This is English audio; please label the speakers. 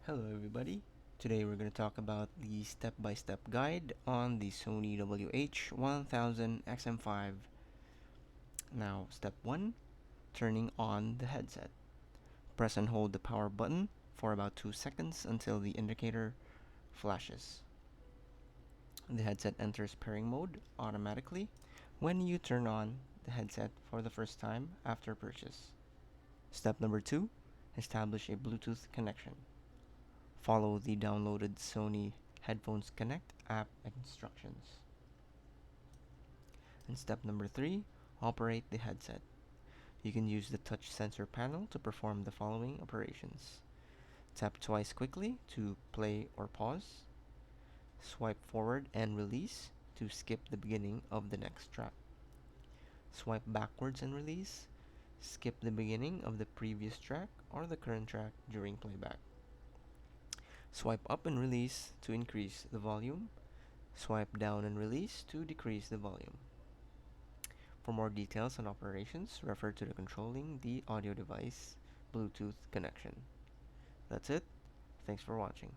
Speaker 1: Hello everybody. Today we're going to talk about the step-by-step guide on the Sony WH-1000XM5. Now, step 1, turning on the headset. Press and hold the power button for about 2 seconds until the indicator flashes. The headset enters pairing mode automatically when you turn on the headset for the first time after purchase. Step number 2, establish a Bluetooth connection. Follow the downloaded Sony Headphones Connect app instructions. And step number 3, operate the headset. You can use the touch sensor panel to perform the following operations. Tap twice quickly to play or pause. Swipe forward and release to skip the beginning of the next track. Swipe backwards and release. Skip the beginning of the previous track or the current track during playback. Swipe up and release to increase the volume. Swipe down and release to decrease the volume. For more details on operations, refer to the controlling the audio device Bluetooth connection. That's it. Thanks for watching.